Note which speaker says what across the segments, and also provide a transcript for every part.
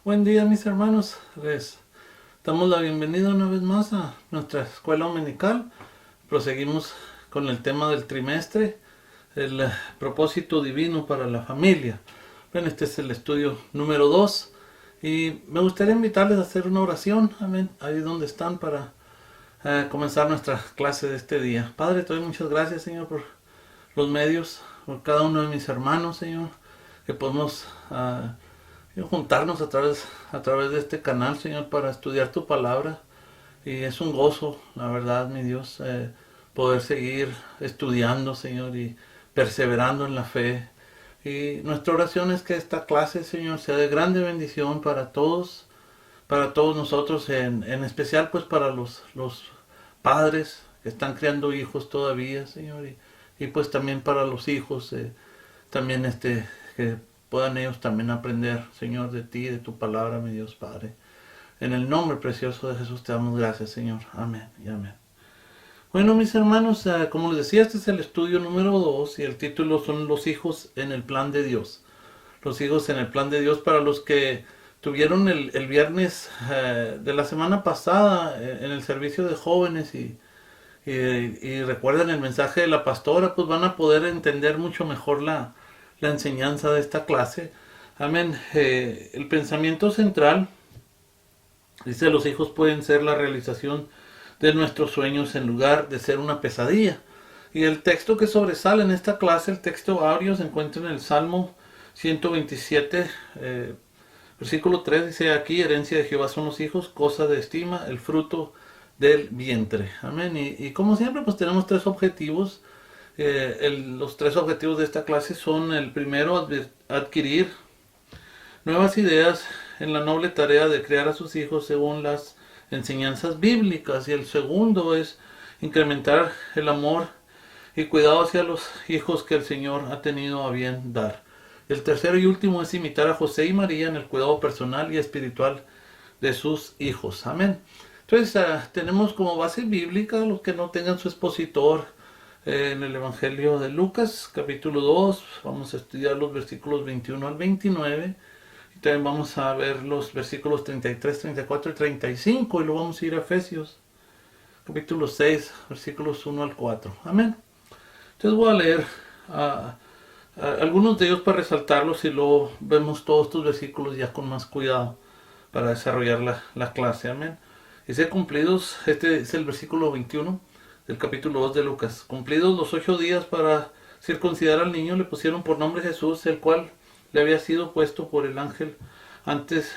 Speaker 1: Buen día, mis hermanos. Les damos la bienvenida una vez más a nuestra escuela dominical. Proseguimos con el tema del trimestre, el propósito divino para la familia. Bueno, este es el estudio número 2 y me gustaría invitarles a hacer una oración, amén, ahí donde están para comenzar nuestra clase de este día. Padre, te doy muchas gracias, Señor, por los medios, por cada uno de mis hermanos, Señor, que podemos juntarnos a través de este canal, Señor, para estudiar tu palabra. Y es un gozo, la verdad, mi Dios, poder seguir estudiando, Señor, y perseverando en la fe. Y nuestra oración es que esta clase, Señor, sea de grande bendición para todos nosotros, en especial pues para los padres que están criando hijos todavía, Señor, y pues también para los hijos, también que puedan ellos también aprender, Señor, de ti, de tu palabra, mi Dios Padre. En el nombre precioso de Jesús te damos gracias, Señor. Amén y amén. Bueno, mis hermanos, como les decía, este es el estudio número 2 y el título son Los hijos en el plan de Dios. Los hijos en el plan de Dios, para los que tuvieron el viernes de la semana pasada en el servicio de jóvenes y recuerdan el mensaje de la pastora, pues van a poder entender mucho mejor la enseñanza de esta clase. Amén. El pensamiento central dice: los hijos pueden ser la realización de nuestros sueños en lugar de ser una pesadilla. Y el texto que sobresale en esta clase, el texto áureo, se encuentra en el Salmo 127, versículo 3, dice: aquí herencia de Jehová son los hijos, cosa de estima, el fruto del vientre. Amén. Y como siempre, pues tenemos tres objetivos. Los tres objetivos de esta clase son: el primero, adquirir nuevas ideas en la noble tarea de criar a sus hijos según las enseñanzas bíblicas, y el segundo es incrementar el amor y cuidado hacia los hijos que el Señor ha tenido a bien dar. El tercero y último es imitar a José y María en el cuidado personal y espiritual de sus hijos. Amén. Entonces tenemos como base bíblica, los que no tengan su expositor, en el Evangelio de Lucas, capítulo 2, vamos a estudiar los versículos 21 al 29. Y también vamos a ver los versículos 33, 34 y 35. Y luego vamos a ir a Efesios, capítulo 6, versículos 1 al 4. Amén. Entonces voy a leer algunos de ellos para resaltarlos y luego vemos todos estos versículos ya con más cuidado para desarrollar la clase. Amén. Dice: cumplidos, este es el versículo 21 del capítulo 2 de Lucas. Cumplidos los 8 días para circuncidar al niño, le pusieron por nombre Jesús, el cual le había sido puesto por el ángel antes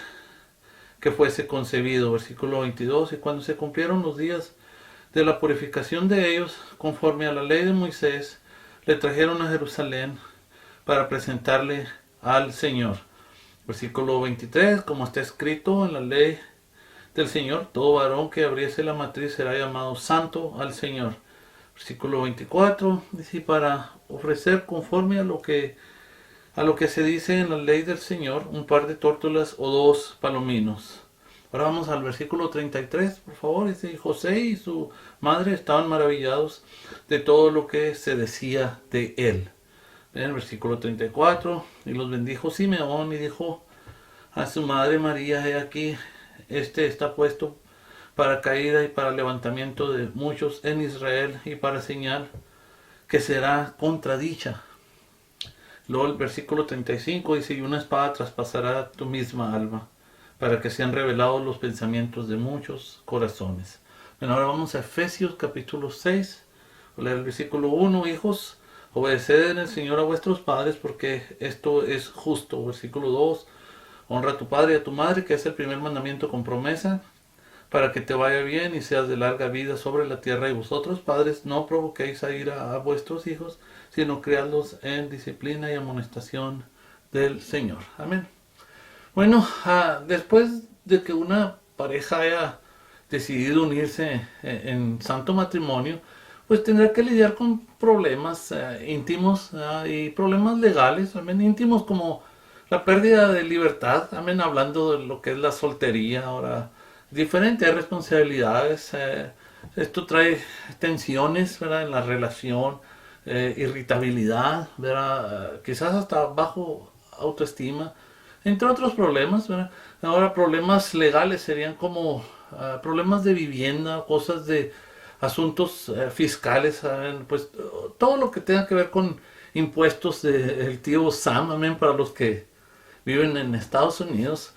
Speaker 1: que fuese concebido. Versículo 22. Y cuando se cumplieron los días de la purificación de ellos, conforme a la ley de Moisés, le trajeron a Jerusalén para presentarle al Señor. Versículo 23. Como está escrito en la ley del Señor, todo varón que abriese la matriz será llamado santo al Señor. Versículo 24. Dice: para ofrecer conforme a lo que se dice en la ley del Señor, un par de tórtolas o 2 palominos. Ahora vamos al versículo 33, por favor. Dice: José y su madre estaban maravillados de todo lo que se decía de él. En el versículo 34, y los bendijo Simeón y dijo a su madre María: he aquí, este está puesto para caída y para levantamiento de muchos en Israel, y para señal que será contradicha. Luego el versículo 35 dice: y una espada traspasará tu misma alma, para que sean revelados los pensamientos de muchos corazones. Bueno, ahora vamos a Efesios capítulo 6, el versículo 1. Hijos, obedeced en el Señor a vuestros padres, porque esto es justo. Versículo 2. Honra a tu padre y a tu madre, que es el primer mandamiento con promesa, para que te vaya bien y seas de larga vida sobre la tierra. Y vosotros, padres, no provoquéis a ira a vuestros hijos, sino criadlos en disciplina y amonestación del Señor. Amén. Bueno, después de que una pareja haya decidido unirse en santo matrimonio, pues tendrá que lidiar con problemas íntimos y problemas legales, también íntimos, como la pérdida de libertad. Amén. Hablando de lo que es la soltería, ahora diferentes responsabilidades. Esto trae tensiones, ¿verdad?, en la relación, irritabilidad, ¿verdad? Quizás hasta bajo autoestima. entre otros problemas, ¿verdad? Ahora problemas legales serían como problemas de vivienda, cosas de asuntos fiscales, ¿saben? Pues todo lo que tenga que ver con impuestos del tío Sam, amén, para los que viven en Estados Unidos.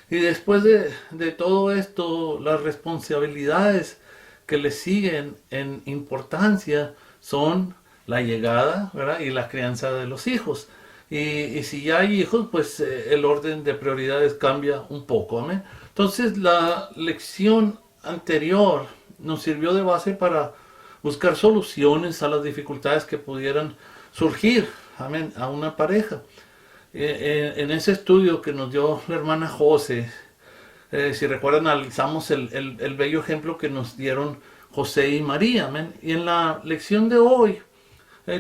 Speaker 1: Y después de todo esto, las responsabilidades que le siguen en importancia son la llegada, ¿verdad? Y la crianza de los hijos. Y si ya hay hijos, pues el orden de prioridades cambia un poco. ¿Amén? Entonces la lección anterior nos sirvió de base para buscar soluciones a las dificultades que pudieran surgir, amén, a una pareja. En ese estudio que nos dio la hermana José, si recuerdan, analizamos el bello ejemplo que nos dieron José y María. Amén. Y en la lección de hoy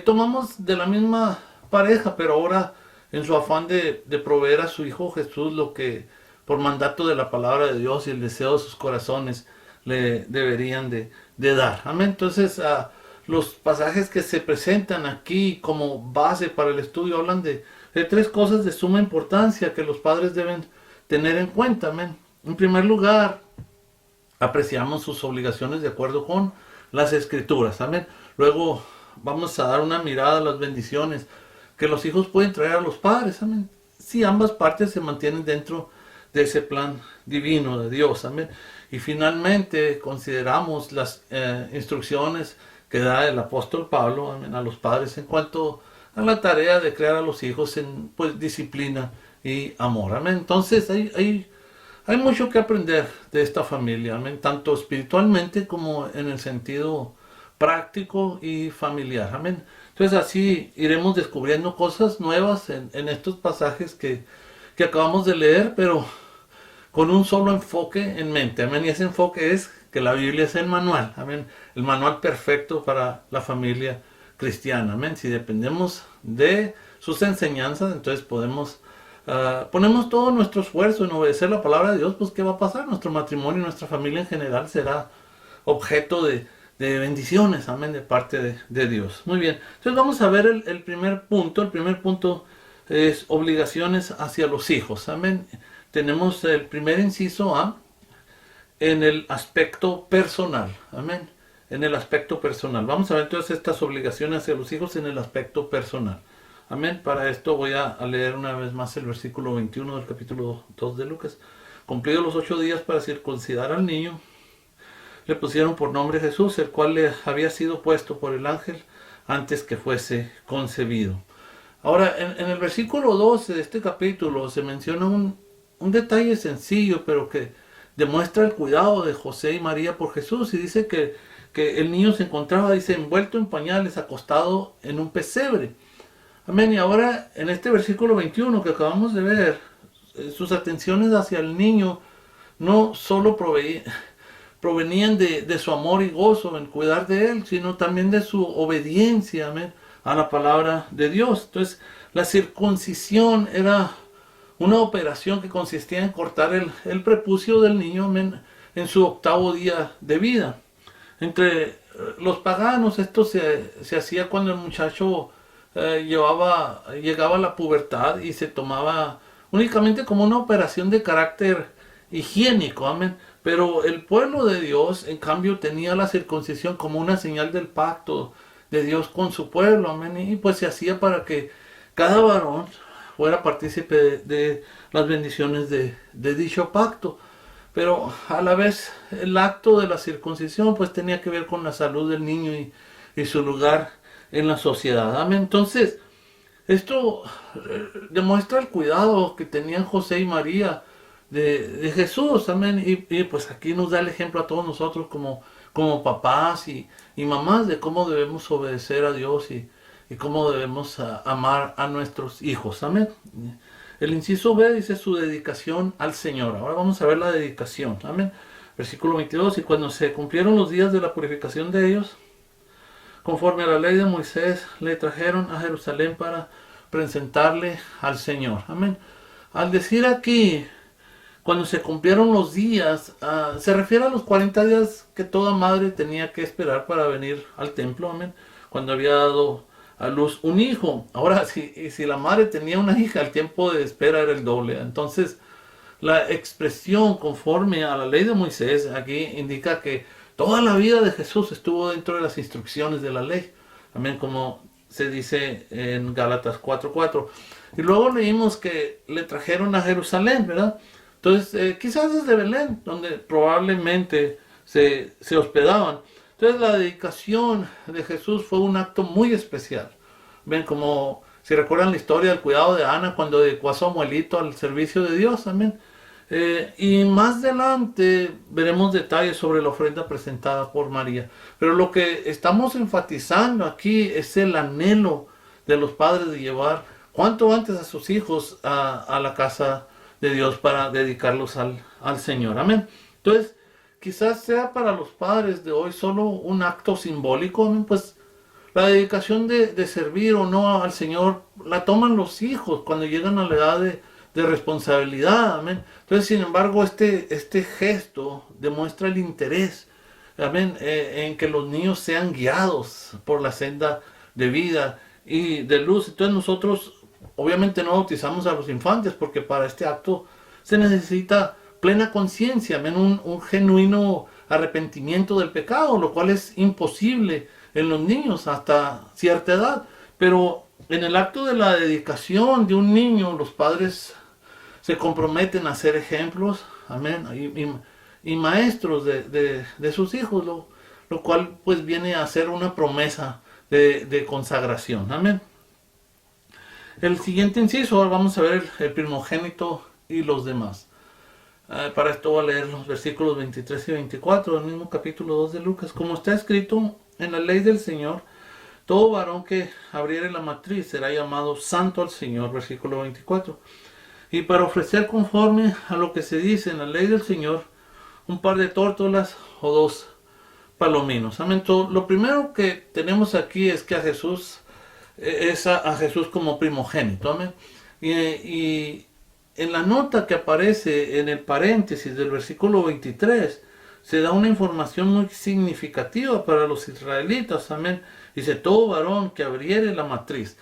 Speaker 1: tomamos de la misma pareja, pero ahora en su afán de proveer a su hijo Jesús lo que por mandato de la palabra de Dios y el deseo de sus corazones le deberían de dar. Amén. Entonces, los pasajes que se presentan aquí como base para el estudio hablan de tres cosas de suma importancia que los padres deben tener en cuenta. Amén. En primer lugar, apreciamos sus obligaciones de acuerdo con las escrituras. Amén. Luego vamos a dar una mirada a las bendiciones que los hijos pueden traer a los padres. Amén. Si ambas partes se mantienen dentro de ese plan divino de Dios. Amén. Y finalmente consideramos las instrucciones que da el apóstol Pablo, amén, a los padres en cuanto a la tarea de crear a los hijos en pues disciplina y amor. Amén. Entonces hay mucho que aprender de esta familia, amén, tanto espiritualmente como en el sentido práctico y familiar. Amén. Entonces así iremos descubriendo cosas nuevas en estos pasajes que acabamos de leer, pero con un solo enfoque en mente. Amén. Y ese enfoque es que la Biblia es el manual. Amén. El manual perfecto para la familia cristiana. Amén. Si dependemos de sus enseñanzas, entonces ponemos todo nuestro esfuerzo en obedecer la palabra de Dios, pues ¿qué va a pasar? Nuestro matrimonio y nuestra familia en general será objeto de bendiciones, amén, de parte de Dios. Muy bien, entonces vamos a ver el primer punto. El primer punto es obligaciones hacia los hijos, amén. Tenemos el primer inciso A en el aspecto personal, amén, en el aspecto personal. Vamos a ver entonces estas obligaciones hacia los hijos en el aspecto personal. Amén. Para esto voy a leer una vez más el versículo 21 del capítulo 2 de Lucas. Cumplidos los 8 días para circuncidar al niño, le pusieron por nombre Jesús, el cual le había sido puesto por el ángel antes que fuese concebido. Ahora, en el versículo 12 de este capítulo se menciona un detalle sencillo, pero que demuestra el cuidado de José y María por Jesús. Y dice que el niño se encontraba, dice, envuelto en pañales, acostado en un pesebre. Amén. Y ahora en este versículo 21 que acabamos de ver, sus atenciones hacia el niño no solo provenían de su amor y gozo en cuidar de él, sino también de su obediencia, amén, a la palabra de Dios. Entonces, la circuncisión era una operación que consistía en cortar el prepucio del niño, amén, en su 8º día de vida. Entre los paganos esto se hacía cuando el muchacho llegaba a la pubertad y se tomaba únicamente como una operación de carácter higiénico, amén. Pero el pueblo de Dios, en cambio, tenía la circuncisión como una señal del pacto de Dios con su pueblo, amén. Y pues se hacía para que cada varón fuera partícipe de las bendiciones de dicho pacto. Pero a la vez el acto de la circuncisión pues tenía que ver con la salud del niño y su lugar en la sociedad. Amén. Entonces, esto demuestra el cuidado que tenían José y María de Jesús. Amén. Y pues aquí nos da el ejemplo a todos nosotros como papás y mamás de cómo debemos obedecer a Dios y cómo debemos amar a nuestros hijos. Amén. El inciso B dice su dedicación al Señor. Ahora vamos a ver la dedicación. Amén. Versículo 22. Y cuando se cumplieron los días de la purificación de ellos, conforme a la ley de Moisés, le trajeron a Jerusalén para presentarle al Señor. Amén. Al decir aquí, cuando se cumplieron los días, se refiere a los 40 días que toda madre tenía que esperar para venir al templo. Amén. Cuando había dado a luz un hijo. Ahora, si la madre tenía una hija, el tiempo de espera era el doble. Entonces, la expresión conforme a la ley de Moisés aquí indica que toda la vida de Jesús estuvo dentro de las instrucciones de la ley. Amén, como se dice en Gálatas 4:4. Y luego leímos que le trajeron a Jerusalén, ¿verdad? Entonces, quizás desde Belén, donde probablemente se hospedaban. Entonces, la dedicación de Jesús fue un acto muy especial. Ven, como si recuerdan la historia del cuidado de Ana cuando dedicó a Samuelito al servicio de Dios, amén. Y más adelante veremos detalles sobre la ofrenda presentada por María. Pero lo que estamos enfatizando aquí es el anhelo de los padres de llevar cuanto antes a sus hijos a la casa de Dios para dedicarlos al Señor. Amén. Entonces, quizás sea para los padres de hoy solo un acto simbólico, amén, pues la dedicación de servir o no al Señor la toman los hijos cuando llegan a la edad de responsabilidad, amén. Entonces, sin embargo, este gesto demuestra el interés, amén, en que los niños sean guiados por la senda de vida y de luz. Entonces nosotros obviamente no bautizamos a los infantes porque para este acto se necesita plena conciencia, amén, un genuino arrepentimiento del pecado, lo cual es imposible en los niños hasta cierta edad. Pero en el acto de la dedicación de un niño, los padres se comprometen a ser ejemplos, amén, y maestros de sus hijos, lo cual pues viene a ser una promesa de consagración, amén. El siguiente inciso, ahora vamos a ver el primogénito y los demás. Para esto voy a leer los versículos 23 y 24 del mismo capítulo 2 de Lucas. Como está escrito en la ley del Señor, todo varón que abriere la matriz será llamado santo al Señor, versículo 24. Y para ofrecer conforme a lo que se dice en la ley del Señor, un par de tórtolas o 2 palominos. Amén. Lo primero que tenemos aquí es que a Jesús es a Jesús como primogénito. Amén. Y en la nota que aparece en el paréntesis del versículo 23 se da una información muy significativa para los israelitas. Amén. Dice, todo varón que abriere la matriz.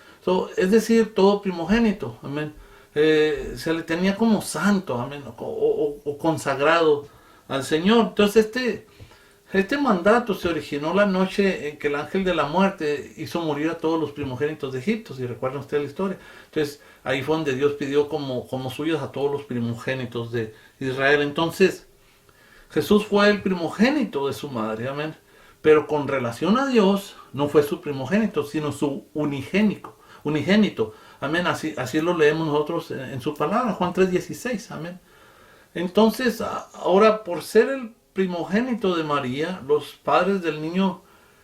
Speaker 1: Es decir, todo primogénito. Amén. Se le tenía como santo, amén, o consagrado al Señor. Entonces este mandato se originó la noche en que el ángel de la muerte hizo morir a todos los primogénitos de Egipto, si recuerdan ustedes la historia. Entonces ahí fue donde Dios pidió como suyos a todos los primogénitos de Israel. Entonces Jesús fue el primogénito de su madre, amén. Pero con relación a Dios no fue su primogénito, sino su unigénito. Amén, así lo leemos nosotros en su palabra, Juan 3:16, amén. Entonces, ahora por ser el primogénito de María, los padres del niño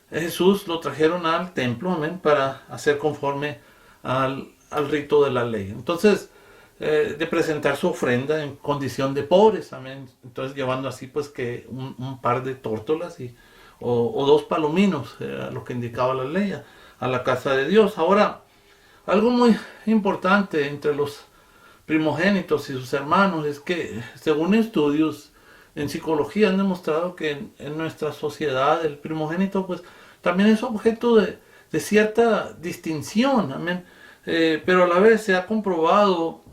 Speaker 1: Jesús lo trajeron al templo, amén, para hacer conforme al rito de la ley. Entonces, de presentar su ofrenda en condición de pobres, amén. Entonces, llevando así pues que un par de tórtolas o 2 palominos, lo que indicaba la ley, a la casa de Dios. Ahora, algo muy importante entre los primogénitos y sus hermanos es que, según estudios en psicología, han demostrado que en nuestra sociedad el primogénito pues también es objeto de cierta distinción, amén. Pero a la vez se ha comprobado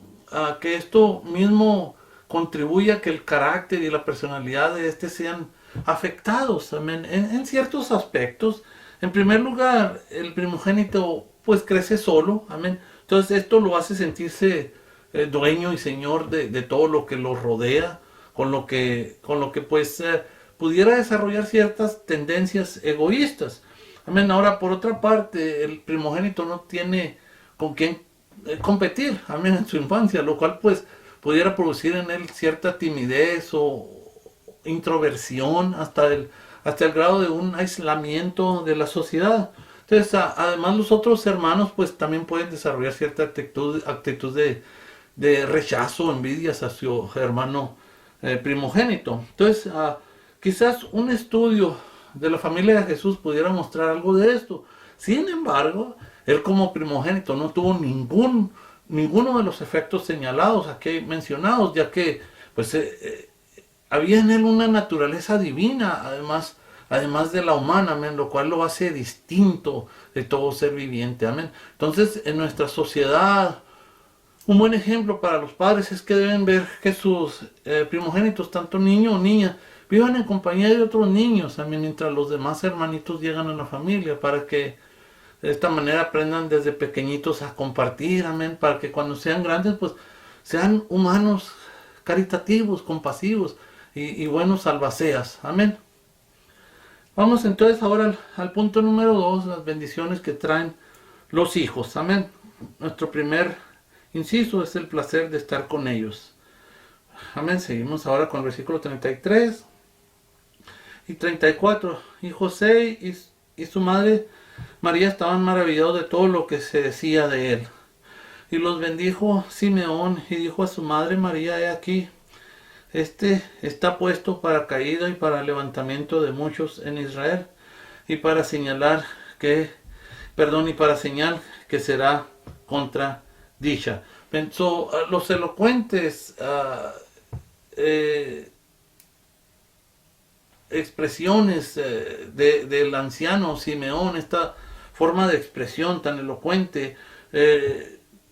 Speaker 1: que esto mismo contribuye a que el carácter y la personalidad de este sean afectados, amén, en ciertos aspectos. En primer lugar, el primogénito pues crece solo, amén. Entonces esto lo hace sentirse dueño y señor de todo lo que lo rodea, con lo que pues pudiera desarrollar ciertas tendencias egoístas. Amén. Ahora, por otra parte, el primogénito no tiene con quién competir, amén, en su infancia, lo cual pues pudiera producir en él cierta timidez o introversión hasta el grado de un aislamiento de la sociedad. Entonces, además los otros hermanos pues también pueden desarrollar cierta actitud de rechazo, envidias hacia su hermano primogénito. Entonces, quizás un estudio de la familia de Jesús pudiera mostrar algo de esto. Sin embargo, él como primogénito no tuvo ninguno de los efectos señalados aquí mencionados, ya que pues había en él una naturaleza divina, además además de la humana, amén, lo cual lo hace distinto de todo ser viviente, amén. Entonces, en nuestra sociedad, un buen ejemplo para los padres es que deben ver que sus primogénitos, tanto niño o niña, vivan en compañía de otros niños, amén, mientras los demás hermanitos llegan a la familia, para que de esta manera aprendan desde pequeñitos a compartir, amén, para que cuando sean grandes, pues sean humanos, caritativos, compasivos y buenos albaceas, amén. Vamos entonces ahora al punto número 2, las bendiciones que traen los hijos, amén. Nuestro primer inciso es el placer de estar con ellos. Amén. Seguimos ahora con el versículo 33 y 34. Y José y su madre María estaban maravillados de todo lo que se decía de él. Y los bendijo Simeón y dijo a su madre María: he aquí, este está puesto para caída y para levantamiento de muchos en Israel, y para señal que será contradicha. Pensó, los elocuentes expresiones del anciano Simeón, esta forma de expresión tan elocuente,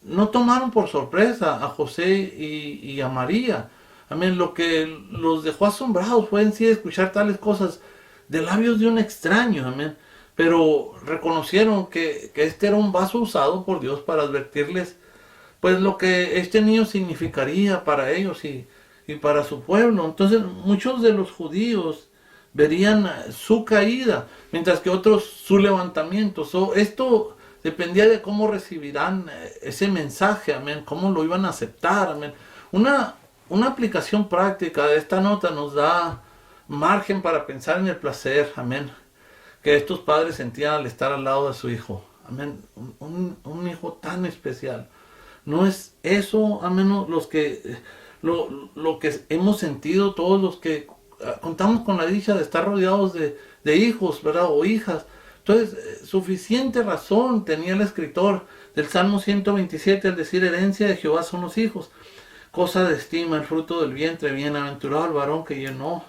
Speaker 1: no tomaron por sorpresa a José y a María. Amén. Lo que los dejó asombrados fue en sí escuchar tales cosas de labios de un extraño. Amén. Pero reconocieron que este era un vaso usado por Dios para advertirles pues lo que este niño significaría para ellos y para su pueblo. Entonces muchos de los judíos verían su caída, mientras que otros su levantamiento. Esto dependía de cómo recibirán ese mensaje, amén, cómo lo iban a aceptar, amén. Una aplicación práctica de esta nota nos da margen para pensar en el placer, amén, que estos padres sentían al estar al lado de su hijo, amén, un hijo tan especial. No es eso, amén, lo que hemos sentido todos los que contamos con la dicha de estar rodeados de hijos, ¿verdad? O hijas. Entonces, suficiente razón tenía el escritor del Salmo 127 al decir: herencia de Jehová son los hijos, cosa de estima el fruto del vientre, bienaventurado el varón que llenó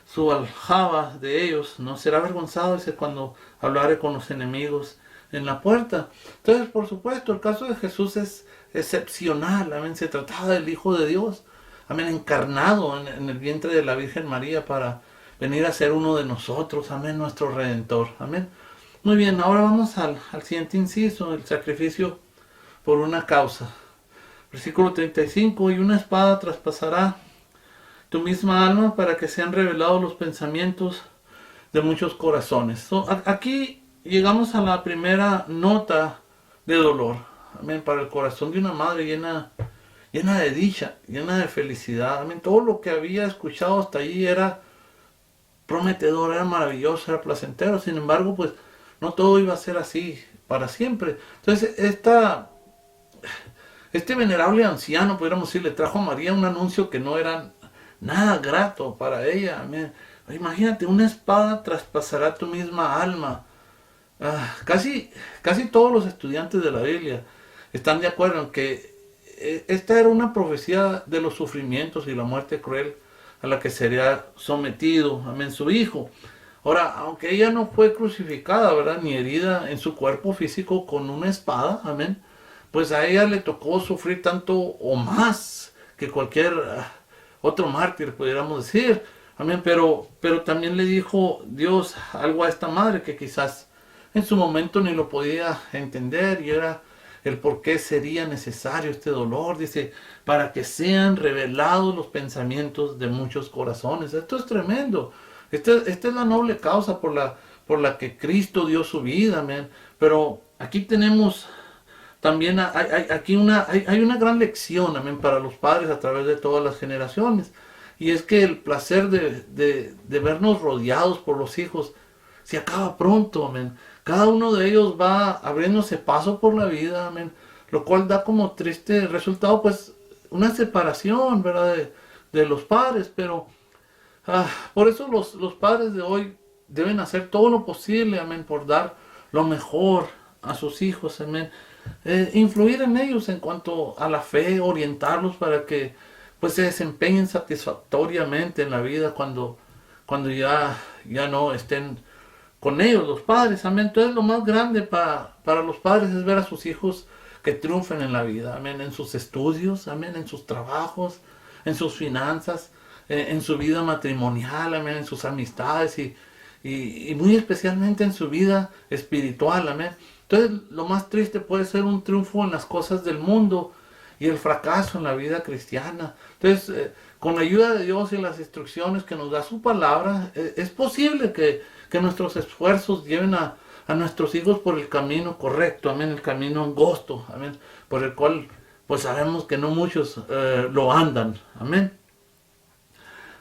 Speaker 1: su aljaba de ellos, no será avergonzado, dice, cuando hablare con los enemigos en la puerta. Entonces, por supuesto, el caso de Jesús es excepcional, amén, se trataba del Hijo de Dios, amén, encarnado en el vientre de la Virgen María para venir a ser uno de nosotros, amén, nuestro Redentor, amén. Muy bien, ahora vamos al siguiente inciso, el sacrificio por una causa. Versículo 35, y una espada traspasará tu misma alma para que sean revelados los pensamientos de muchos corazones. Aquí llegamos a la primera nota de dolor, amén, para el corazón de una madre llena de dicha, llena de felicidad, amén. Todo lo que había escuchado hasta allí era prometedor, era maravilloso, era placentero. Sin embargo, pues no todo iba a ser así para siempre. Entonces, este venerable anciano, pudiéramos decir, le trajo a María un anuncio que no era nada grato para ella. Amén. Imagínate, una espada traspasará tu misma alma. Casi todos los estudiantes de la Biblia están de acuerdo en que esta era una profecía de los sufrimientos y la muerte cruel a la que sería sometido, amén, su hijo. Ahora, aunque ella no fue crucificada, ¿verdad?, ni herida en su cuerpo físico con una espada, amén, pues a ella le tocó sufrir tanto o más que cualquier otro mártir, pudiéramos decir, amén. Pero también le dijo Dios algo a esta madre que quizás en su momento ni lo podía entender, y era el por qué sería necesario este dolor. Dice, para que sean revelados los pensamientos de muchos corazones. Esto es tremendo. Esta es la noble causa por la que Cristo dio su vida, amén. Pero aquí tenemos también, hay una gran lección, amén, para los padres a través de todas las generaciones. Y es que el placer de vernos rodeados por los hijos se acaba pronto, amén. Cada uno de ellos va abriéndose paso por la vida, amén. Lo cual da como triste resultado, pues, una separación, ¿verdad?, de los padres. Pero por eso los padres de hoy deben hacer todo lo posible, amén, por dar lo mejor a sus hijos, amén. Influir en ellos en cuanto a la fe, orientarlos para que pues se desempeñen satisfactoriamente en la vida cuando cuando ya no estén con ellos los padres, amén. Entonces lo más grande para los padres es ver a sus hijos que triunfen en la vida, amén, en sus estudios, amén, en sus trabajos, en sus finanzas, en su vida matrimonial, amén, en sus amistades y muy especialmente en su vida espiritual, amén. Entonces lo más triste puede ser un triunfo en las cosas del mundo y el fracaso en la vida cristiana. Entonces, con la ayuda de Dios y las instrucciones que nos da su palabra, es posible que nuestros esfuerzos lleven a nuestros hijos por el camino correcto, amén, el camino angosto, amén, por el cual pues sabemos que no muchos lo andan, amén.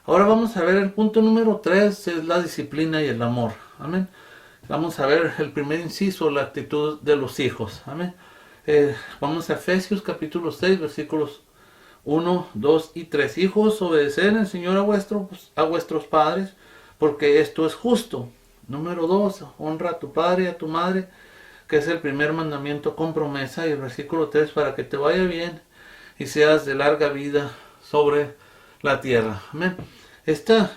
Speaker 1: Ahora vamos a ver el punto número 3, es la disciplina y el amor, amén. Vamos a ver el primer inciso, la actitud de los hijos, amén. Vamos a Efesios capítulo 6, versículos 1, 2 y 3. Hijos, obedeced en el Señor a vuestros padres, porque esto es justo. Número 2, honra a tu padre y a tu madre, que es el primer mandamiento con promesa. Y el versículo 3, para que te vaya bien y seas de larga vida sobre la tierra. Amén. Esta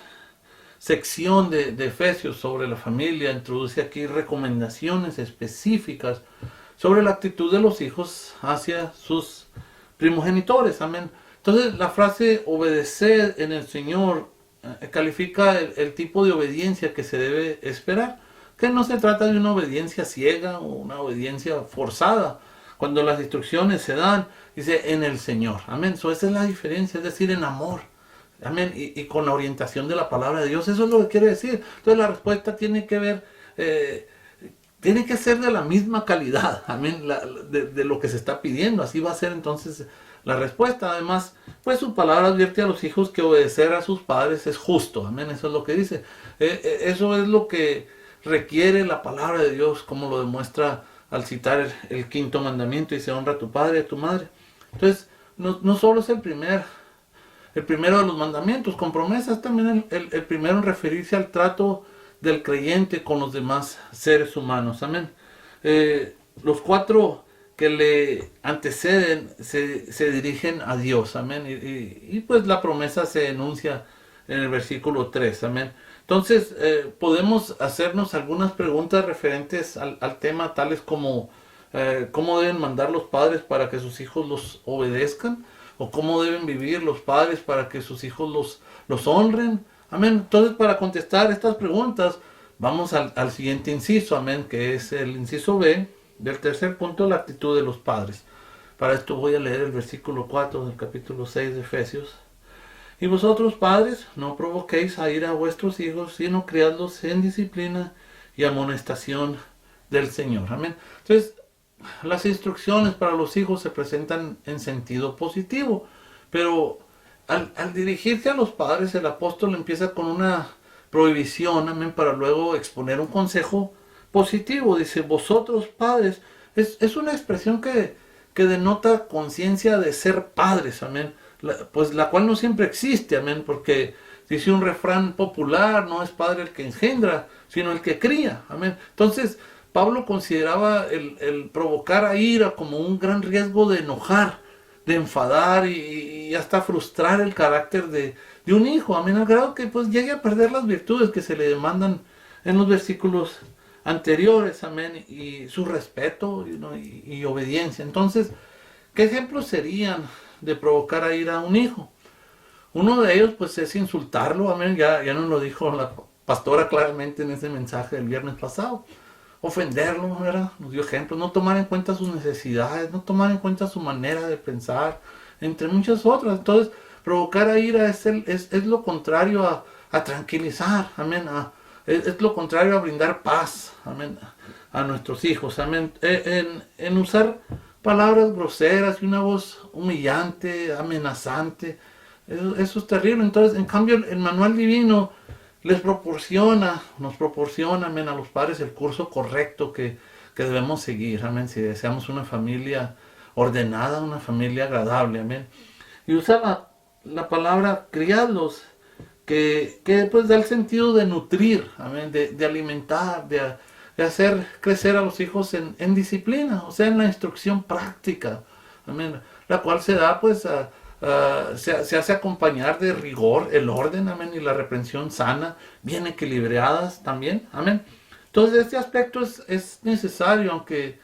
Speaker 1: sección de Efesios sobre la familia introduce aquí recomendaciones específicas sobre la actitud de los hijos hacia sus primogenitores. Amén. Entonces la frase obedecer en el Señor califica el tipo de obediencia que se debe esperar, que no se trata de una obediencia ciega o una obediencia forzada. Cuando las instrucciones se dan, dice en el Señor, amén. Esa es la diferencia, es decir, en amor, amén, y con la orientación de la palabra de Dios. Eso es lo que quiere decir. Entonces la respuesta tiene que ver, tiene que ser de la misma calidad, amén, de lo que se está pidiendo. Así va a ser entonces la respuesta. Además, pues su palabra advierte a los hijos que obedecer a sus padres es justo, amén. Eso es lo que dice. Eso es lo que requiere la palabra de Dios, como lo demuestra al citar el quinto mandamiento, dice honra a tu padre y a tu madre. Entonces, no solo es el primero de los mandamientos con promesas, también el primero en referirse al trato del creyente con los demás seres humanos, amén. Los 4 que le anteceden se dirigen a Dios, amén, y pues la promesa se enuncia en el versículo 3, amén. Entonces podemos hacernos algunas preguntas referentes al tema, tales como cómo deben mandar los padres para que sus hijos los obedezcan, o cómo deben vivir los padres para que sus hijos los honren, amén. Entonces, para contestar estas preguntas, vamos al siguiente inciso, amén, que es el inciso B del tercer punto, la actitud de los padres. Para esto voy a leer el versículo 4 del capítulo 6 de Efesios. Y vosotros, padres, no provoquéis a ira a vuestros hijos, sino criadlos en disciplina y amonestación del Señor. Amén. Entonces, las instrucciones para los hijos se presentan en sentido positivo, pero al dirigirse a los padres, el apóstol empieza con una prohibición, amén, para luego exponer un consejo positivo. Dice, vosotros padres, es una expresión que denota conciencia de ser padres, amén, pues la cual no siempre existe, amén, porque dice un refrán popular, no es padre el que engendra, sino el que cría, amén. Entonces, Pablo consideraba el provocar a ira como un gran riesgo de enojar, de enfadar y hasta frustrar el carácter de un hijo, amén, al grado que pues llegue a perder las virtudes que se le demandan en los versículos anteriores, amén, y su respeto y obediencia. Entonces, ¿qué ejemplos serían de provocar a ira a un hijo? Uno de ellos pues es insultarlo, amén, ya nos lo dijo la pastora claramente en ese mensaje del viernes pasado. Ofenderlo, ¿verdad? Nos dio ejemplos, no tomar en cuenta sus necesidades, no tomar en cuenta su manera de pensar, entre muchas otras. Entonces, provocar a ira es lo contrario a tranquilizar, amén, es lo contrario a brindar paz, amén, a nuestros hijos, amén, en usar palabras groseras y una voz humillante, amenazante, eso es terrible. Entonces, en cambio, el manual divino nos proporciona, amén, a los padres el curso correcto que debemos seguir, amén, si deseamos una familia ordenada, una familia agradable, amén. Y usa la palabra criarlos, que pues da el sentido de nutrir, amén, de alimentar, de hacer crecer a los hijos en disciplina, o sea, en la instrucción práctica, amén, la cual se da pues se hace acompañar de rigor, el orden, amén, y la reprensión sana, bien equilibradas también, amén. Entonces este aspecto es necesario, aunque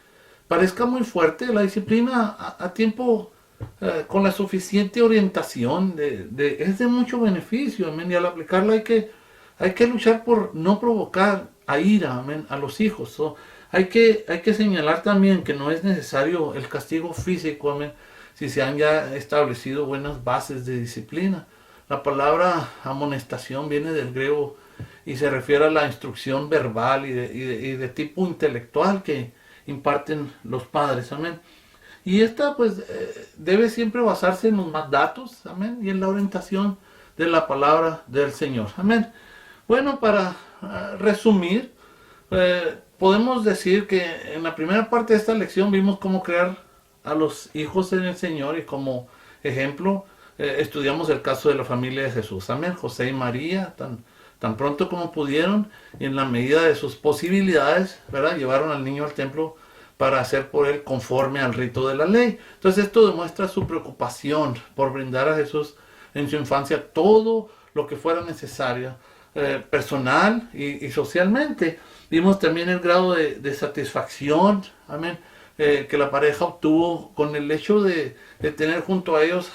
Speaker 1: parezca muy fuerte, la disciplina a tiempo, con la suficiente orientación, es de mucho beneficio, amén, y al aplicarla hay que luchar por no provocar a ira, amén, a los hijos. ¿No? Hay que señalar también que no es necesario el castigo físico, amén, si se han ya establecido buenas bases de disciplina. La palabra amonestación viene del griego y se refiere a la instrucción verbal y de tipo intelectual que imparten los padres, amén. Y esta pues debe siempre basarse en los mandatos, amén, y en la orientación de la palabra del Señor, amén. Bueno, para resumir, podemos decir que en la primera parte de esta lección vimos cómo crear a los hijos en el Señor y como ejemplo estudiamos el caso de la familia de Jesús, amén. José y María, tan pronto como pudieron y en la medida de sus posibilidades, ¿verdad? Llevaron al niño al templo para hacer por él conforme al rito de la ley. Entonces esto demuestra su preocupación por brindar a Jesús en su infancia todo lo que fuera necesario, personal y socialmente. Vimos también el grado de satisfacción, amén, que la pareja obtuvo con el hecho de tener junto a ellos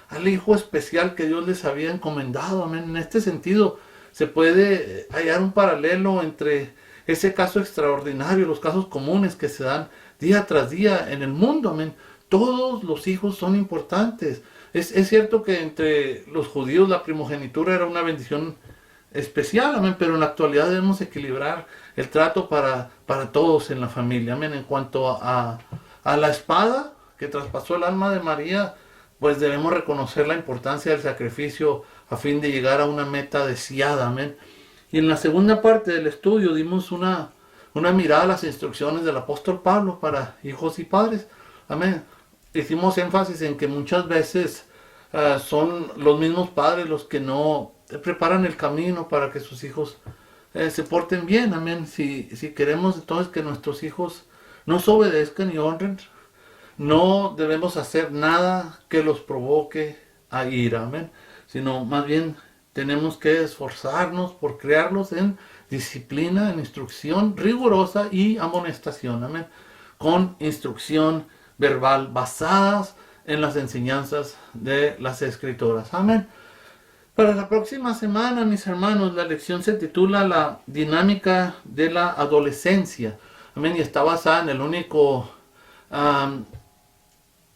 Speaker 1: al hijo especial que Dios les había encomendado, amén. En este sentido se puede hallar un paralelo entre ese caso extraordinario, los casos comunes que se dan día tras día en el mundo, amén. Todos los hijos son importantes. Es cierto que entre los judíos la primogenitura era una bendición especial, amén, pero en la actualidad debemos equilibrar el trato para todos en la familia, amén. En cuanto a la espada que traspasó el alma de María, pues debemos reconocer la importancia del sacrificio a fin de llegar a una meta deseada, amén. Y en la segunda parte del estudio dimos una mirada a las instrucciones del apóstol Pablo para hijos y padres, amén. Hicimos énfasis en que muchas veces son los mismos padres los que no preparan el camino para que sus hijos se porten bien, amén. Si queremos entonces que nuestros hijos nos obedezcan y honren, no debemos hacer nada que los provoque a ira, amén, sino más bien tenemos que esforzarnos por crearlos en disciplina, en instrucción rigurosa y amonestación, amén, con instrucción verbal basadas en las enseñanzas de las Escrituras, amén. Para la próxima semana, mis hermanos, la lección se titula La dinámica de la adolescencia, amén, y está basada en el único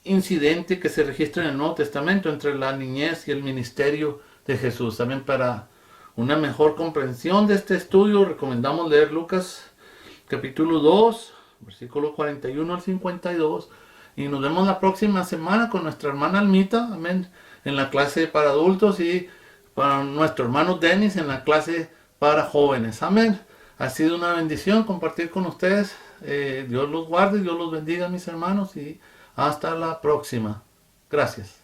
Speaker 1: incidente que se registra en el Nuevo Testamento entre la niñez y el ministerio de Jesús. También para una mejor comprensión de este estudio recomendamos leer Lucas capítulo 2, versículo 41 al 52, y nos vemos la próxima semana con nuestra hermana Almita, amén, en la clase para adultos, y para nuestro hermano Denis en la clase para jóvenes, amén. Ha sido una bendición compartir con ustedes. Dios los guarde, Dios los bendiga, mis hermanos, y hasta la próxima. Gracias.